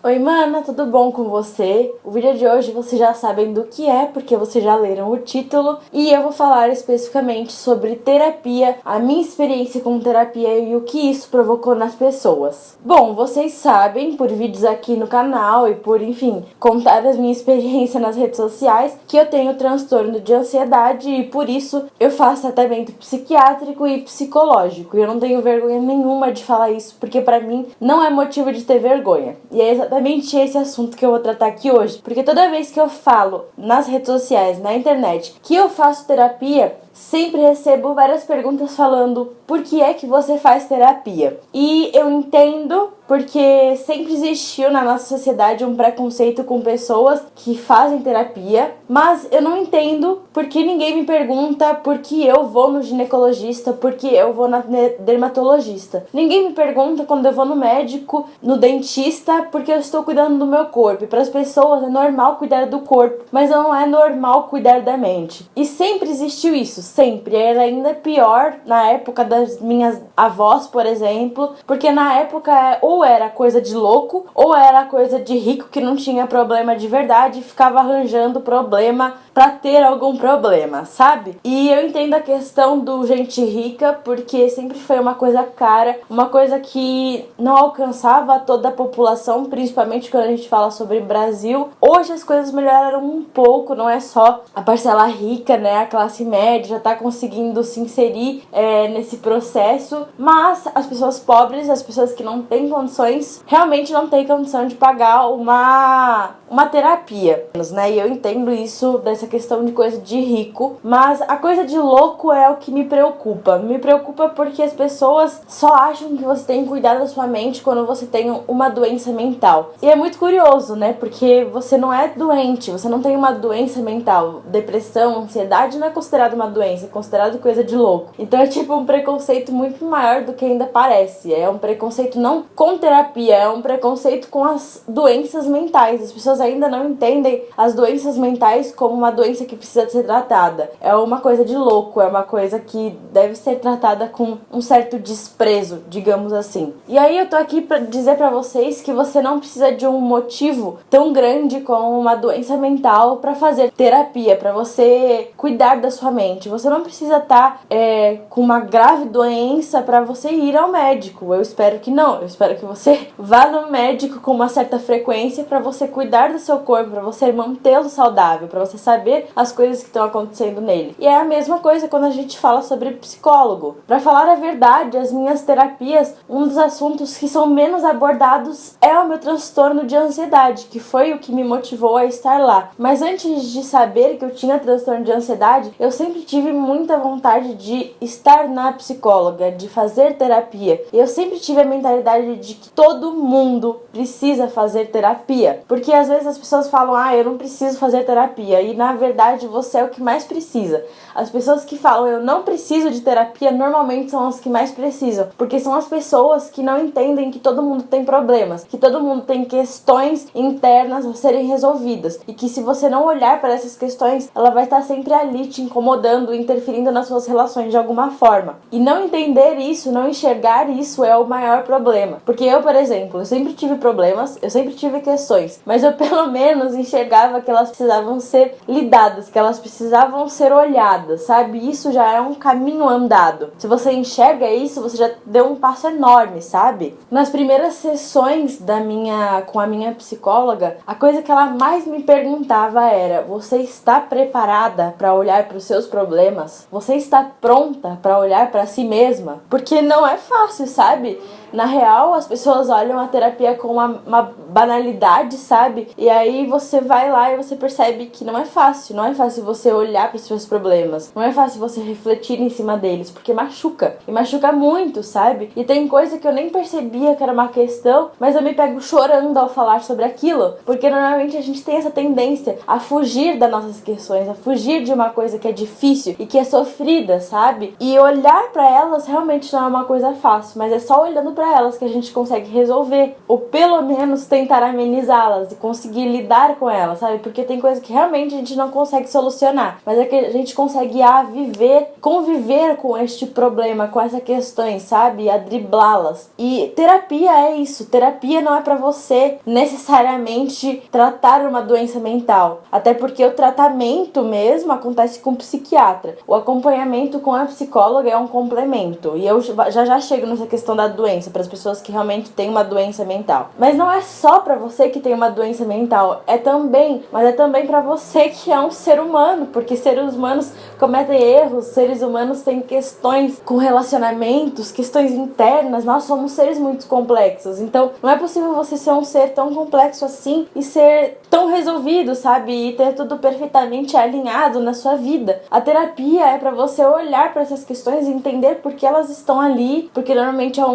Oi, mana, tudo bom com você? O vídeo de hoje vocês já sabem do que é, porque vocês já leram o título, e eu vou falar especificamente sobre terapia, a minha experiência com terapia e o que isso provocou nas pessoas. Bom, vocês sabem, por vídeos aqui no canal e por, enfim, contar a minha experiência nas redes sociais, que eu tenho transtorno de ansiedade e por isso eu faço tratamento psiquiátrico e psicológico. E eu não tenho vergonha nenhuma de falar isso, porque pra mim não é motivo de ter vergonha. E é exatamente esse assunto que eu vou tratar aqui hoje, porque toda vez que eu falo nas redes sociais, na internet, que eu faço terapia, sempre recebo várias perguntas falando por que é que você faz terapia. E eu entendo porque sempre existiu na nossa sociedade um preconceito com pessoas que fazem terapia, mas eu não entendo porque ninguém me pergunta por que eu vou no ginecologista, por que eu vou na dermatologista. Ninguém me pergunta quando eu vou no médico, no dentista, porque eu estou cuidando do meu corpo. E para as pessoas é normal cuidar do corpo, mas não é normal cuidar da mente. E sempre existiu isso, sempre. Era ainda pior na época das minhas avós, por exemplo, porque na época ou era coisa de louco, ou era coisa de rico que não tinha problema de verdade e ficava arranjando problema pra ter algum problema, sabe? E eu entendo a questão do gente rica, porque sempre foi uma coisa cara, uma coisa que não alcançava toda a população, principalmente quando a gente fala sobre Brasil. Hoje as coisas melhoraram um pouco, não é só a parcela rica, né? A classe média já tá conseguindo se inserir nesse processo, mas as pessoas pobres, as pessoas que não têm condições, realmente não têm condição de pagar uma terapia, né? E eu entendo isso dessa questão de coisa de rico, mas a coisa de louco é o que me preocupa. Me preocupa porque as pessoas só acham que você tem que cuidar da sua mente quando você tem uma doença mental. E é muito curioso, né? Porque você não é doente, você não tem uma doença mental. Depressão, ansiedade não é considerado uma doença, é considerado coisa de louco. Então é tipo um preconceito muito maior do que ainda parece. É um preconceito não com terapia, é um preconceito com as doenças mentais. As pessoas ainda não entendem as doenças mentais como uma doença que precisa ser tratada. É uma coisa de louco, é uma coisa que deve ser tratada com um certo desprezo, digamos assim. E aí eu tô aqui pra dizer pra vocês que você não precisa de um motivo tão grande como uma doença mental pra fazer terapia, pra você cuidar da sua mente. Você não precisa estar com uma grave doença pra você ir ao médico. Eu espero que não. Eu espero que você vá no médico com uma certa frequência pra você cuidar do seu corpo, pra você mantê-lo saudável, pra você saber as coisas que estão acontecendo nele. E é a mesma coisa quando a gente fala sobre psicólogo. Pra falar a verdade, as minhas terapias, um dos assuntos que são menos abordados é o meu transtorno de ansiedade, que foi o que me motivou a estar lá. Mas antes de saber que eu tinha transtorno de ansiedade, eu sempre tive muita vontade de estar na psicóloga, de fazer terapia. E eu sempre tive a mentalidade de que todo mundo precisa fazer terapia. Porque às vezes as pessoas falam, eu não preciso fazer terapia. E na verdade você é o que mais precisa. As pessoas que falam, eu não preciso de terapia, normalmente são as que mais precisam. Porque são as pessoas que não entendem que todo mundo tem problemas, que todo mundo tem questões internas a serem resolvidas. E que se você não olhar para essas questões, ela vai estar sempre ali te incomodando, interferindo nas suas relações de alguma forma. E não entender isso, não enxergar isso é o maior problema. Porque eu, por exemplo, eu sempre tive problemas, eu sempre tive questões, mas eu pelo menos enxergava que elas precisavam ser lidadas, que elas precisavam ser olhadas, sabe? Isso já é um caminho andado. Se você enxerga isso, você já deu um passo enorme, sabe? Nas primeiras sessões com a minha psicóloga, a coisa que ela mais me perguntava era: você está preparada para olhar para os seus problemas? Você está pronta para olhar para si mesma? Porque não é fácil, sabe? Na real, as pessoas olham a terapia como uma banalidade, sabe? E aí você vai lá e você percebe que não é fácil. Não é fácil você olhar para os seus problemas. Não é fácil você refletir em cima deles, porque machuca. E machuca muito, sabe? E tem coisa que eu nem percebia que era uma questão, mas eu me pego chorando ao falar sobre aquilo. Porque normalmente a gente tem essa tendência a fugir das nossas questões, a fugir de uma coisa que é difícil e que é sofrida, sabe? E olhar para elas realmente não é uma coisa fácil, mas é só olhando para para elas, que a gente consegue resolver, ou pelo menos tentar amenizá-las e conseguir lidar com elas, sabe? Porque tem coisa que realmente a gente não consegue solucionar, mas é que a gente consegue conviver com este problema, com essas questões, sabe? A driblá-las. E terapia é isso. Terapia não é para você necessariamente tratar uma doença mental, até porque o tratamento mesmo acontece com o psiquiatra. O acompanhamento com a psicóloga é um complemento. E eu já chego nessa questão da doença, para as pessoas que realmente têm uma doença mental. Mas não é só para você que tem uma doença mental, é também para você que é um ser humano, porque seres humanos cometem erros, seres humanos têm questões com relacionamentos, questões internas, nós somos seres muito complexos. Então, não é possível você ser um ser tão complexo assim e ser tão resolvido, sabe? E ter tudo perfeitamente alinhado na sua vida. A terapia é para você olhar para essas questões e entender por que elas estão ali, porque normalmente é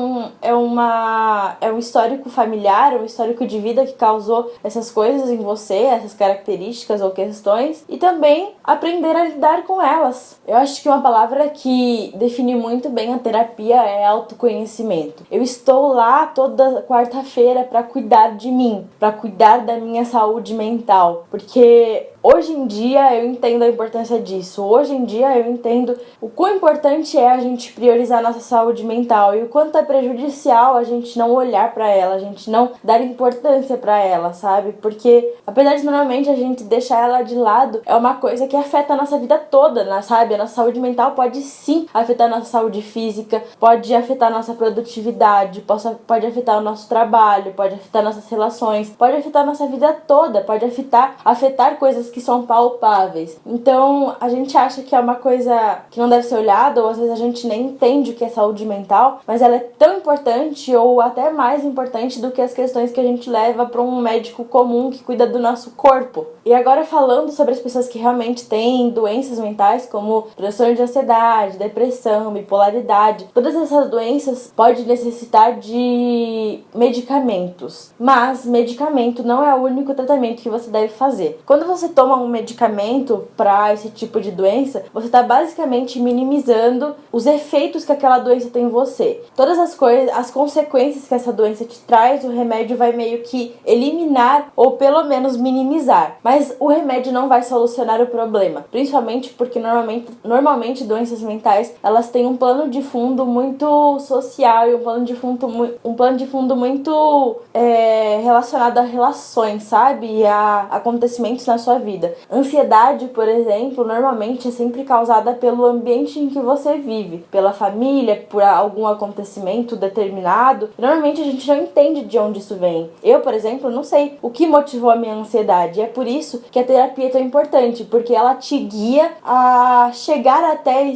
um histórico familiar, um histórico de vida que causou essas coisas em você, essas características ou questões, e também aprender a lidar com elas. Eu acho que uma palavra que define muito bem a terapia é autoconhecimento. Eu estou lá toda quarta-feira para cuidar de mim, para cuidar da minha saúde mental, porque hoje em dia eu entendo a importância disso. Hoje em dia eu entendo o quão importante é a gente priorizar a nossa saúde mental e o quanto é prejudicial a gente não olhar para ela, a gente não dar importância para ela, sabe? Porque apesar de normalmente a gente deixar ela de lado, é uma coisa que afeta a nossa vida toda, né, sabe? A nossa saúde mental pode sim afetar a nossa saúde física, pode afetar a nossa produtividade, pode afetar o nosso trabalho, pode afetar nossas relações, pode afetar a nossa vida toda, pode afetar coisas que são palpáveis. Então, a gente acha que é uma coisa que não deve ser olhada, ou às vezes a gente nem entende o que é saúde mental, mas ela é tão importante ou até mais importante do que as questões que a gente leva para um médico comum que cuida do nosso corpo. E agora falando sobre as pessoas que realmente têm doenças mentais, como transtorno de ansiedade, depressão, bipolaridade, todas essas doenças podem necessitar de medicamentos, mas medicamento não é o único tratamento que você deve fazer. Quando você toma um medicamento para esse tipo de doença, você está basicamente minimizando os efeitos que aquela doença tem em você. Todas as coisas, as consequências que essa doença te traz, o remédio vai meio que eliminar ou pelo menos minimizar. Mas o remédio não vai solucionar o problema, principalmente porque normalmente doenças mentais, elas têm um plano de fundo muito social e um plano de fundo muito relacionado a relações, sabe? E a acontecimentos na sua vida. Ansiedade, por exemplo, normalmente é sempre causada pelo ambiente em que você vive, pela família, por algum acontecimento determinado. Normalmente a gente não entende de onde isso vem. Eu, por exemplo, não sei o que motivou a minha ansiedade. E é por isso que a terapia é tão importante, porque ela te guia a chegar até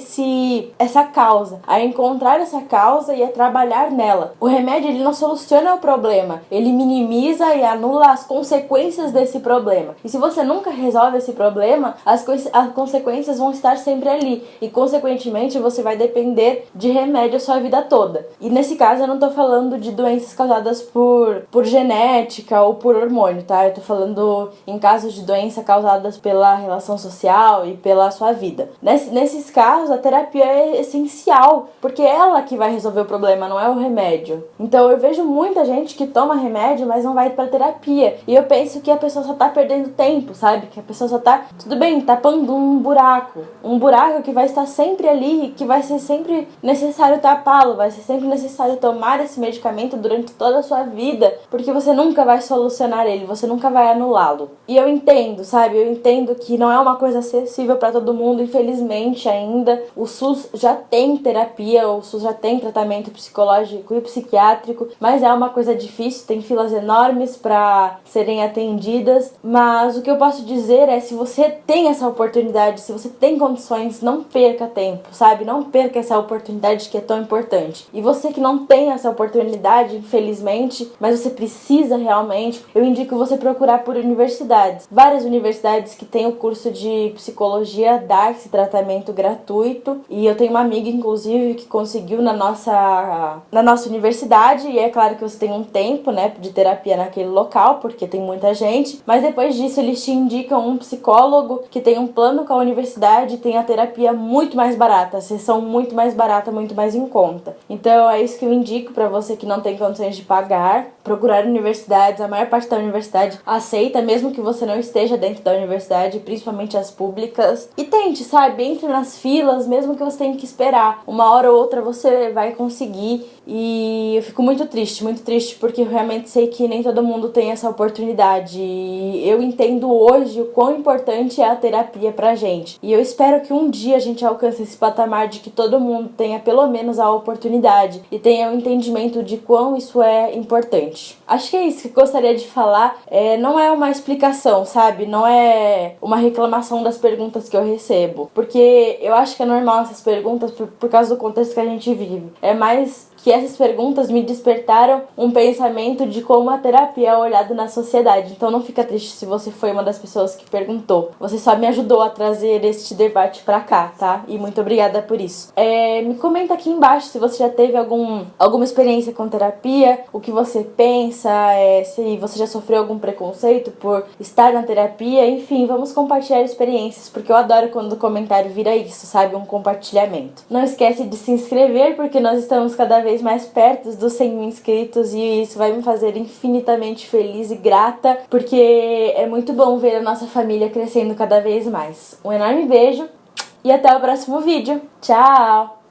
essa causa, a encontrar essa causa e a trabalhar nela. O remédio, ele não soluciona o problema, ele minimiza e anula as consequências desse problema. E se você nunca resolve esse problema, as consequências vão estar sempre ali. E, consequentemente, você vai depender de remédio a sua vida toda. E, nesse caso, eu não tô falando de doenças causadas por genética ou por hormônio, tá? Eu tô falando em casos de doença causadas pela relação social e pela sua vida. Nesses casos, a terapia é essencial, porque é ela que vai resolver o problema, não é o remédio. Então, eu vejo muita gente que toma remédio, mas não vai pra terapia. E eu penso que a pessoa só tá perdendo tempo, sabe? Que a pessoa só tá, tudo bem, tapando um buraco que vai estar sempre ali e que vai ser sempre necessário tapá-lo, vai ser sempre necessário tomar esse medicamento durante toda a sua vida, porque você nunca vai solucionar ele, você nunca vai anulá-lo. E eu entendo, sabe? Eu entendo que não é uma coisa acessível para todo mundo, infelizmente ainda. O SUS já tem terapia, o SUS já tem tratamento psicológico e psiquiátrico, mas é uma coisa difícil, tem filas enormes para serem atendidas. Mas o que eu posso dizer é, se você tem essa oportunidade, se você tem condições, não perca tempo, sabe? Não perca essa oportunidade que é tão importante. E você que não tem essa oportunidade, infelizmente, mas você precisa realmente, eu indico você procurar por universidades. Várias universidades que têm o curso de psicologia dá esse tratamento gratuito. E eu tenho uma amiga, inclusive, que conseguiu na nossa universidade. E é claro que você tem um tempo, né, de terapia naquele local, porque tem muita gente. Mas depois disso, eles te indicam indicam um psicólogo que tem um plano com a universidade e tem a terapia muito mais barata, a sessão muito mais barata, muito mais em conta. Então é isso que eu indico para você que não tem condições de pagar, procurar universidades. A maior parte da universidade aceita, mesmo que você não esteja dentro da universidade, principalmente as públicas. E tente, sabe? Entre nas filas, mesmo que você tenha que esperar. Uma hora ou outra você vai conseguir. E eu fico muito triste, porque eu realmente sei que nem todo mundo tem essa oportunidade. E eu entendo hoje o quão importante é a terapia pra gente. E eu espero que um dia a gente alcance esse patamar de que todo mundo tenha pelo menos a oportunidade e tenha o entendimento de quão isso é importante. Acho que é isso que eu gostaria de falar. Não é uma explicação, sabe? Não é uma reclamação das perguntas que eu recebo. Porque eu acho que é normal essas perguntas por causa do contexto que a gente vive. É mais que essas perguntas me despertaram um pensamento de como a terapia é olhada na sociedade. Então não fica triste se você foi uma das pessoas que perguntou. Você só me ajudou a trazer este debate pra cá, tá? E muito obrigada por isso. Me comenta aqui embaixo se você já teve alguma experiência com terapia, o que você pensa, se você já sofreu algum preconceito por estar na terapia. Enfim, vamos compartilhar experiências, porque eu adoro quando o comentário vira isso, sabe? Um compartilhamento. Não esquece de se inscrever, porque nós estamos cada vez mais perto dos 100 mil inscritos e isso vai me fazer infinitamente feliz e grata, porque é muito bom ver a nossa família crescendo cada vez mais. Um enorme beijo e até o próximo vídeo. Tchau!